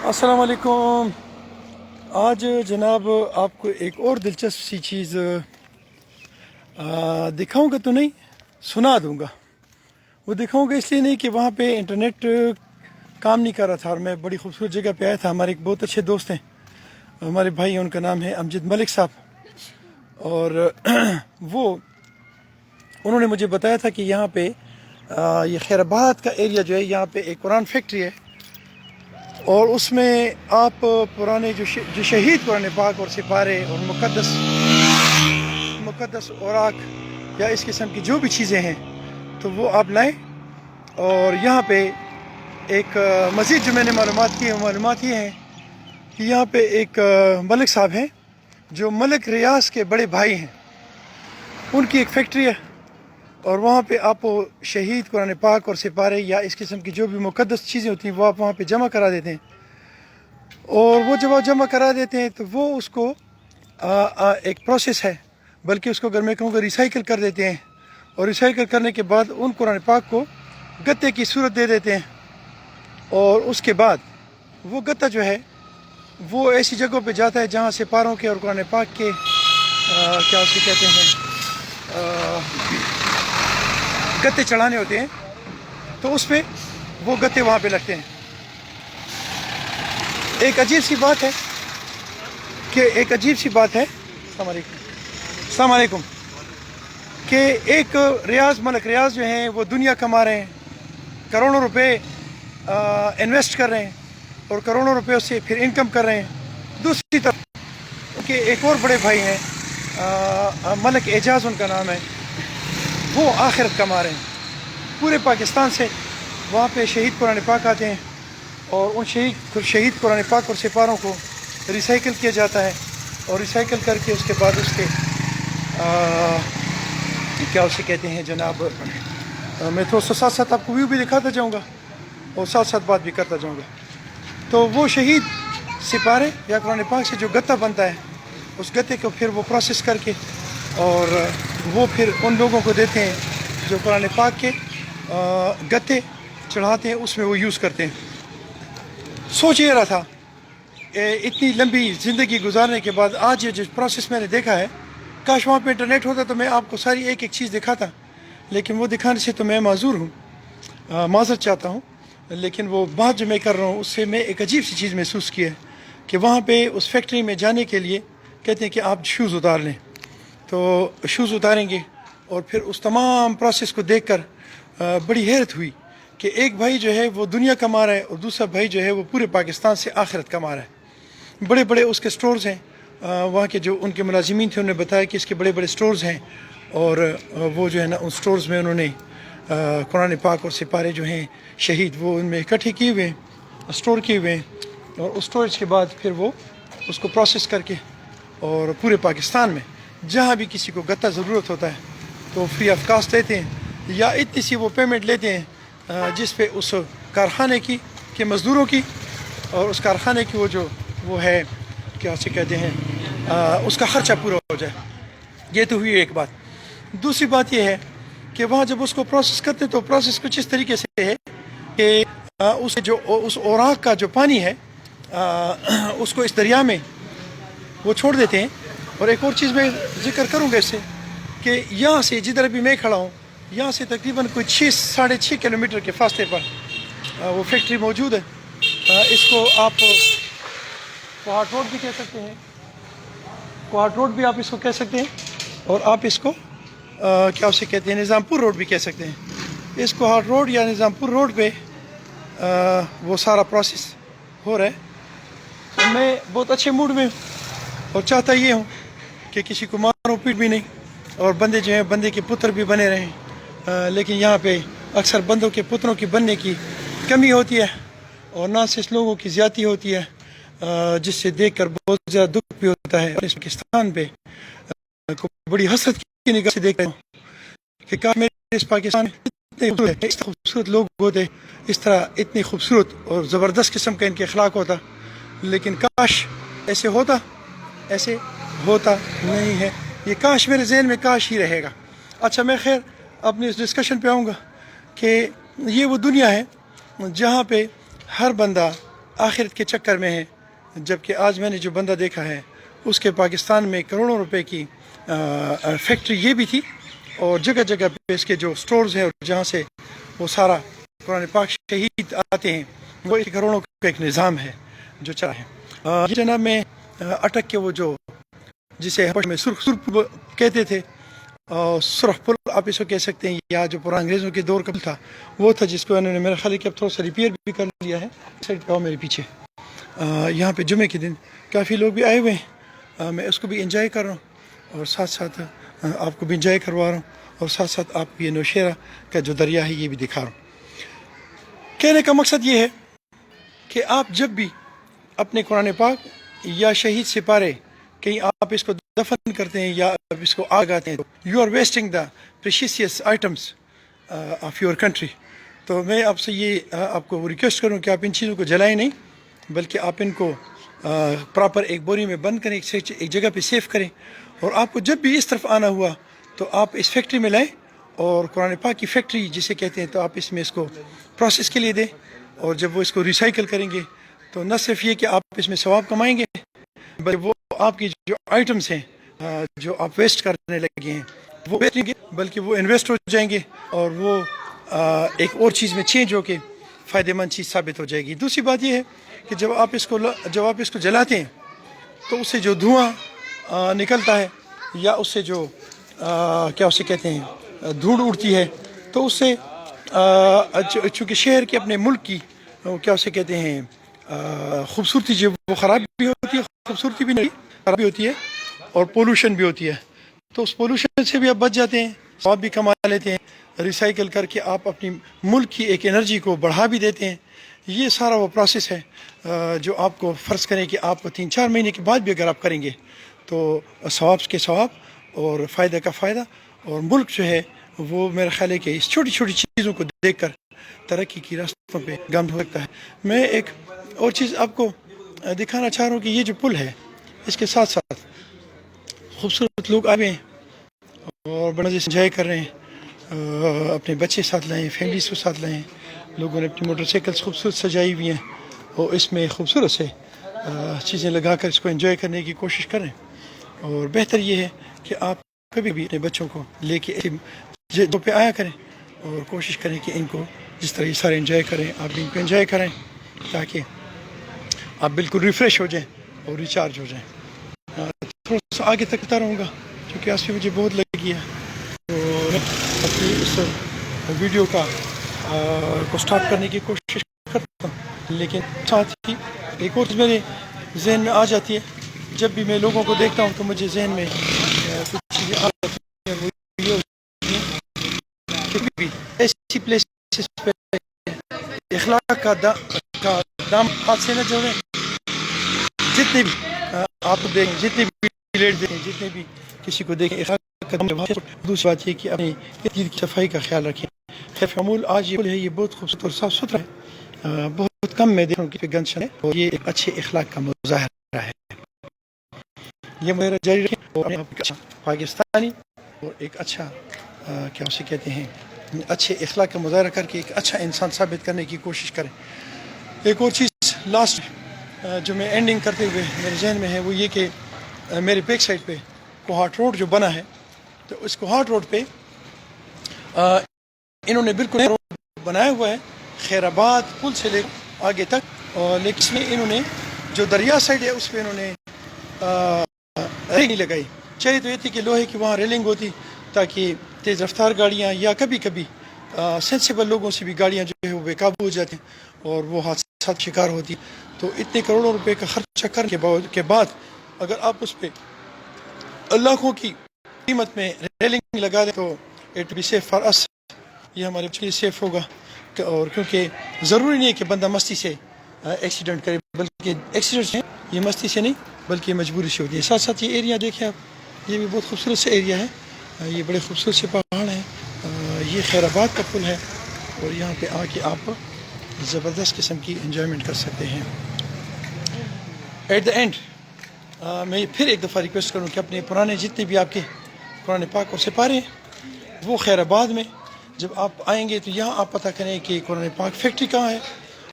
السلام علیکم. آج جناب آپ کو ایک اور دلچسپ سی چیز دکھاؤں گا تو نہیں سنا دوں گا. وہ دکھاؤں گا اس لیے نہیں کہ وہاں پہ انٹرنیٹ کام نہیں کر رہا تھا اور میں بڑی خوبصورت جگہ پہ آیا تھا. ہمارے ایک بہت اچھے دوست ہیں, ہمارے بھائی ہیں, ان کا نام ہے امجد ملک صاحب, اور انہوں نے مجھے بتایا تھا کہ یہاں پہ یہ خیر آباد کا ایریا جو ہے, یہاں پہ ایک قرآن فیکٹری ہے, اور اس میں آپ پرانے جو شہید قرآن پاک اور سپارے اور مقدس اوراق یا اس قسم کی جو بھی چیزیں ہیں تو وہ آپ لائیں. اور یہاں پہ ایک مزید جو میں نے معلومات یہ ہیں کہ یہاں پہ ایک ملک صاحب ہیں جو ملک ریاض کے بڑے بھائی ہیں, ان کی ایک فیکٹری ہے, اور وہاں پہ آپ شہید قرآن پاک اور سپارے یا اس قسم کی جو بھی مقدس چیزیں ہوتی ہیں وہ آپ وہاں پہ جمع کرا دیتے ہیں, اور وہ جب آپ جمع کرا دیتے ہیں تو وہ اس کو ایک پروسیس ہے, بلکہ اس کو اگر میں کہوں گا ریسائیکل کر دیتے ہیں, اور ریسائیکل کرنے کے بعد ان قرآن پاک کو گتے کی صورت دے دیتے ہیں, اور اس کے بعد وہ گتا جو ہے وہ ایسی جگہوں پہ جاتا ہے جہاں سپاروں کے اور قرآن پاک کے کیا اسے کہتے ہیں گتے چڑھانے ہوتے ہیں, تو اس پہ وہ گتے وہاں پہ لگتے ہیں. ایک عجیب سی بات ہے السلام علیکم کہ ایک ملک ریاض جو ہیں وہ دنیا کما رہے ہیں, کروڑوں روپے انویسٹ کر رہے ہیں اور کروڑوں روپے اس سے پھر انکم کر رہے ہیں. دوسری طرف کہ ایک اور بڑے بھائی ہیں ملک اعجاز ان کا نام ہے, وہ آخرت کما رہے ہیں. پورے پاکستان سے وہاں پہ شہید قرآن پاک آتے ہیں, اور ان شہید قرآن پاک اور سپاروں کو ریسائیکل کیا جاتا ہے, اور ریسائیکل کر کے اس کے بعد اس کے کیا اسے کہتے ہیں جناب, میں تھوڑا سا ساتھ ساتھ آپ کو ویو بھی دکھاتا جاؤں گا اور ساتھ ساتھ بات بھی کرتا جاؤں گا. تو وہ شہید سپارے یا قرآن پاک سے جو گتا بنتا ہے, اس گتے کو پھر وہ پروسیس کر کے اور وہ پھر ان لوگوں کو دیتے ہیں جو قرآن پاک کے گتے چڑھاتے ہیں, اس میں وہ یوز کرتے ہیں. سوچ یہ رہا تھا اتنی لمبی زندگی گزارنے کے بعد آج یہ جو پروسیس میں نے دیکھا ہے, کاش وہاں پہ انٹرنیٹ ہوتا تو میں آپ کو ساری ایک چیز دکھاتا, لیکن وہ دکھانے سے تو میں معذور ہوں, معذرت چاہتا ہوں. لیکن وہ بات جو میں کر رہا ہوں اس سے میں ایک عجیب سی چیز محسوس کی ہے کہ وہاں پہ اس فیکٹری میں جانے کے لیے کہتے ہیں کہ آپ شوز اتار لیں, تو شوز اتاریں گے, اور پھر اس تمام پروسیس کو دیکھ کر بڑی حیرت ہوئی کہ ایک بھائی جو ہے وہ دنیا کما رہا ہے اور دوسرا بھائی جو ہے وہ پورے پاکستان سے آخرت کما رہا ہے. بڑے بڑے اس کے سٹورز ہیں, وہاں کے جو ان کے ملازمین تھے انہوں نے بتایا کہ اس کے بڑے بڑے سٹورز ہیں, اور وہ جو ہے نا ان سٹورز میں انہوں نے قرآن پاک اور سپارے جو ہیں شہید وہ ان میں اکٹھے کیے ہوئے ہیں, اسٹور کیے ہوئے ہیں, اور اس اسٹوریج کے بعد پھر وہ اس کو پروسیس کر کے اور پورے پاکستان میں جہاں بھی کسی کو گتا ضرورت ہوتا ہے تو فری آف کاسٹ لیتے ہیں, یا اتنی سی وہ پیمنٹ لیتے ہیں جس پہ اس کارخانے کی کے مزدوروں کی اور اس کارخانے کی وہ ہے کیا سے کہتے ہیں اس کا خرچہ پورا ہو جائے. یہ تو ہوئی ایک بات. دوسری بات یہ ہے کہ وہاں جب اس کو پروسیس کرتے ہیں تو پروسیس کچھ اس طریقے سے ہے کہ اس اوراق کا جو پانی ہے اس کو اس دریا میں وہ چھوڑ دیتے ہیں. اور ایک اور چیز میں ذکر کروں گا اس سے کہ یہاں سے جدھر ابھی میں کھڑا ہوں یہاں سے تقریباً کوئی 6-6.5 کلومیٹر کے فاصلے پر وہ فیکٹری موجود ہے. اس کو آپ کوہاٹ روڈ بھی کہہ سکتے ہیں, کوہاٹ روڈ بھی آپ اس کو کہہ سکتے ہیں, اور آپ اس کو کیا اسے کہتے ہیں نظام پور روڈ بھی کہہ سکتے ہیں. اس کوہاٹ روڈ یا نظام پور روڈ پہ وہ سارا پروسیس ہو رہا ہے. تو میں بہت اچھے موڈ میں اور چاہتا یہ ہوں کہ کسی کو مارو پیٹ بھی نہیں, اور بندے جو ہیں بندے کے پتر بھی بنے رہیں, لیکن یہاں پہ اکثر بندوں کے پتروں کی بننے کی کمی ہوتی ہے, اور نہ صرف لوگوں کی زیادتی ہوتی ہے, جس سے دیکھ کر بہت زیادہ دکھ بھی ہوتا ہے. اور اس پاکستان پہ بڑی حسرت کی نگاہ سے دیکھتا ہوں کہ کاش میرے اس پاکستان میں اتنے خوبصورت لوگ ہوتے, اس طرح اتنی خوبصورت اور زبردست قسم کا ان کے اخلاق ہوتا, لیکن کاش ایسے ہوتا نہیں ہے. یہ کاش میرے ذہن میں کاش ہی رہے گا. اچھا میں خیر اپنی اس ڈسکشن پہ آؤں گا کہ یہ وہ دنیا ہے جہاں پہ ہر بندہ آخرت کے چکر میں ہیں، جبکہ آج میں نے جو بندہ دیکھا ہے اس کے پاکستان میں کروڑوں روپے کی فیکٹری یہ بھی تھی، اور جگہ جگہ پہ اس کے جو سٹورز ہیں اور جہاں سے وہ سارا قرآن پاک شہید آتے ہیں، وہ کروڑوں کا ایک نظام ہے جو چلا ہے۔ یہ جناب میں اٹک کے وہ جو جسے میں سرخ پل کہتے تھے، سرخ پل آپ اس کو کہہ سکتے ہیں، یا جو پرانے انگریزوں کے دور کا پل تھا وہ تھا، جس کو انہوں نے میرا خیال ہے کہ اب تھوڑا سا ریپیئر بھی کر لیا ہے۔ سائڈ پہ میرے پیچھے یہاں پہ جمعے کے دن کافی لوگ بھی آئے ہوئے ہیں، میں اس کو بھی انجوائے کر رہا ہوں اور ساتھ ساتھ آپ کو بھی انجوائے کروا رہا ہوں، اور ساتھ ساتھ آپ کو یہ نوشیرہ کا جو دریا ہے یہ بھی دکھا رہا ہوں۔ کہنے کا مقصد یہ ہے کہ آپ جب بھی اپنے قرآن پاک یا شہید سپارے کہیں آپ اس کو دفن کرتے ہیں یا آپ اس کو آگ آتے ہیں، تو you are wasting the precious items of your country. تو میں آپ سے یہ آپ کو ریکویسٹ کروں کہ آپ ان چیزوں کو جلائیں نہیں، بلکہ آپ ان کو پراپر ایک بوری میں بند کریں، ایک جگہ پہ سیف کریں، اور آپ کو جب بھی اس طرف آنا ہوا تو آپ اس فیکٹری میں لائیں، اور قرآن پاک کی فیکٹری جسے کہتے ہیں، تو آپ اس میں اس کو پروسیس کے لیے دیں، اور جب وہ اس کو ریسائیکل کریں گے تو نہ صرف یہ کہ آپ اس میں ثواب کمائیں گے، بلکہ وہ آپ کی جو آئٹمس ہیں جو آپ ویسٹ کرنے لگے ہیں وہ ویسٹ نہیں گے، بلکہ وہ انویسٹ ہو جائیں گے، اور وہ ایک اور چیز میں چینج ہو کے فائدہ مند چیز ثابت ہو جائے گی۔ دوسری بات یہ ہے کہ جب آپ اس کو جلاتے ہیں تو اس سے جو دھواں نکلتا ہے، یا اس سے جو کیا اسے کہتے ہیں دھوڑ اڑتی ہے، تو اس سے چونکہ شہر کے اپنے ملک کی کیا اسے کہتے ہیں خوبصورتی جو وہ خراب بھی ہوتی ہے، خوبصورتی بھی نہیں خراب بھی ہوتی ہے، اور پولوشن بھی ہوتی ہے۔ تو اس پولوشن سے بھی آپ بچ جاتے ہیں، ثواب بھی کما لیتے ہیں، ریسائیکل کر کے آپ اپنی ملک کی ایک انرجی کو بڑھا بھی دیتے ہیں۔ یہ سارا وہ پروسیس ہے جو آپ کو فرض کریں کہ آپ کو 3-4 مہینے کے بعد بھی اگر آپ کریں گے تو ثواب کے ثواب اور فائدہ کا فائدہ، اور ملک جو ہے وہ میرا خیال ہے کہ اس چھوٹی چھوٹی چیزوں کو دیکھ کر ترقی کی راستوں پہ گامزن ہو سکتا ہے۔ میں ایک اور چیز آپ کو دکھانا چاہ رہا ہوں کہ یہ جو پل ہے اس کے ساتھ ساتھ خوبصورت لوگ آئے ہیں اور بڑا جیسے انجوائے کر رہے ہیں، اپنے بچے ساتھ لائیں، فیملیز کو ساتھ لائیں، لوگوں نے اپنی موٹر سائیکلس خوبصورت سجائی ہوئی ہیں، اور اس میں خوبصورت سے چیزیں لگا کر اس کو انجوائے کرنے کی کوشش کریں۔ اور بہتر یہ ہے کہ آپ کبھی بھی اپنے بچوں کو لے کے جگہوں پہ آیا کریں، اور کوشش کریں کہ ان کو جس طرح یہ سارے انجوائے کریں آپ بھی ان کو انجوائے کریں، تاکہ آپ بالکل ریفریش ہو جائیں اور ریچارج ہو جائیں۔ تھوڑا سا آگے تک کرتا رہوں گا کیونکہ آج بھی مجھے بہت لگی ہے، تو اپنی اس ویڈیو کو سٹارٹ کرنے کی کوشش کرتا ہوں، لیکن ساتھ ہی ایک اور چیز میرے ذہن میں آ جاتی ہے، جب بھی میں لوگوں کو دیکھتا ہوں تو مجھے ذہن میں کچھ چیزیں آ جاتی ہیں، وہ یہ ہوتی ہیں کہ بھی ایسی پلیسز پہ اخلاق کا دام ہاتھ سے نہ جوڑیں۔ جتنے بھی آپ دیکھیں، جتنے بھی لیڈ دیکھیں، جتنے بھی کسی کو دیکھیں، اخلاق کا دام۔ دوسری بات یہ کہ اپنی ارد گرد کی صفائی کا خیال رکھیں۔ خیر معمول آج یہ ہے، یہ بہت خوبصورت اور صاف ستھرا ہے، بہت کم میں دیکھوں کہ گندش ہے، اور یہ ایک اچھے اخلاق کا مظاہرہ ہے۔ یہ میرا جاری رکھیں، اور ایک اچھا پاکستانی اور ایک اچھا کیا اسے کہتے ہیں اچھے اخلاق کا مظاہرہ کر کے ایک اچھا انسان ثابت کرنے کی کوشش کریں۔ ایک اور چیز لاسٹ جو میں اینڈنگ کرتے ہوئے میرے ذہن میں ہے، وہ یہ کہ میرے بیک سائڈ پہ کوہاٹ روڈ جو بنا ہے، تو اس کوہاٹ روڈ پہ انہوں نے بالکل روڈ بنایا ہوا ہے خیر آباد پل سے لے آگے تک، لیکن اس میں انہوں نے جو دریا سائڈ ہے اس پہ انہوں نے ریلنگ نہیں لگائی۔ چاہیے تو یہ تھی کہ لوہے کی وہاں ریلنگ ہوتی تاکہ تیز رفتار گاڑیاں یا کبھی کبھی سینسیبل لوگوں سے بھی گاڑیاں جو ہے وہ بے قابو ہو جاتی ہیں اور وہ حادثات شکار ہوتی۔ تو اتنے کروڑوں روپے کا خرچہ کرنے کے بعد اگر آپ اس پہ لاکھوں کی قیمت میں ریلنگ لگا دیں تو اٹ بی سیف فار اس، یہ ہمارے لیے سیف ہوگا۔ اور کیونکہ ضروری نہیں ہے کہ بندہ مستی سے ایکسیڈنٹ کرے، بلکہ ایکسیڈنٹس ہیں یہ مستی سے نہیں بلکہ یہ مجبوری سے ہوتی ہے۔ ساتھ ساتھ یہ ایریا دیکھیں آپ، یہ بھی بہت خوبصورت سے ایریا ہے، یہ بڑے خوبصورت سے پہاڑ ہیں، یہ خیر آباد کا پل ہے، اور یہاں پہ آ کے آپ زبردست قسم کی انجوائمنٹ کر سکتے ہیں۔ ایٹ دا اینڈ میں پھر ایک دفعہ ریکویسٹ کروں کہ اپنے پرانے جتنے بھی آپ کے قرآن پاک اور سپارے ہیں وہ خیر آباد میں جب آپ آئیں گے تو یہاں آپ پتہ کریں کہ قرآن پاک فیکٹری کہاں ہے،